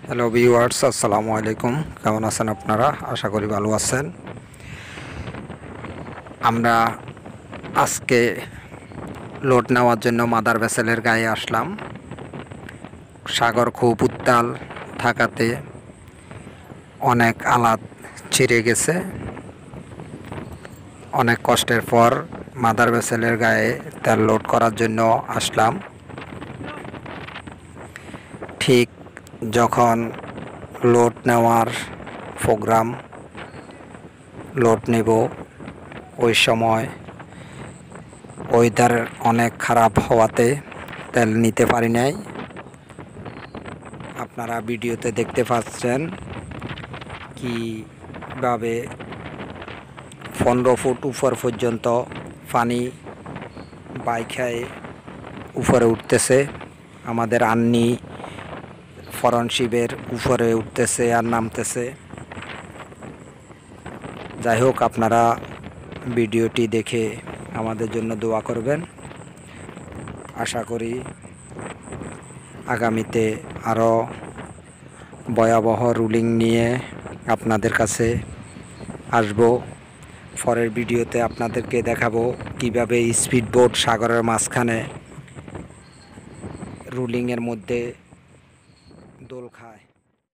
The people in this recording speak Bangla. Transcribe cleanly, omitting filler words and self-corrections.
হ্যালো ভিউয়ার্স, আসসালামু আলাইকুম। কেমন আছেন আপনারা? আশা করি ভালো আছেন। আমরা আজকে লোড নেওয়ার জন্য মাদার ভেসেলের গায়ে আসলাম। সাগর খুব উত্তাল থাকাতে অনেক আলাদ ছিঁড়ে গেছে। অনেক কষ্টের পর মাদার ভেসেলের গায়ে তেল লোড করার জন্য আসলাম। ঠিক যখন লোড নেওয়ার প্রোগ্রাম, লোড নেব, ওই সময় ওয়েদার অনেক খারাপ হওয়াতে তেল নিতে পারি নাই। আপনারা ভিডিওতে দেখতে পাচ্ছেন কীভাবে 15 ফুট উপর পর্যন্ত পানি বাইখায় উপরে উঠতেছে। আমাদের আন্নি ফরনশিপের উপরে উঠতেছে আর নামতেছে। যাই হোক, আপনারা ভিডিওটি দেখে আমাদের জন্য দোয়া করবেন। আশা করি আগামীতে আরও ভয়াবহ রুলিং নিয়ে আপনাদের কাছে আসব। পরের ভিডিওতে আপনাদেরকে দেখাবো কিভাবে স্পিডবোট সাগরের মাঝখানে রুলিংয়ের মধ্যে দোল খায়।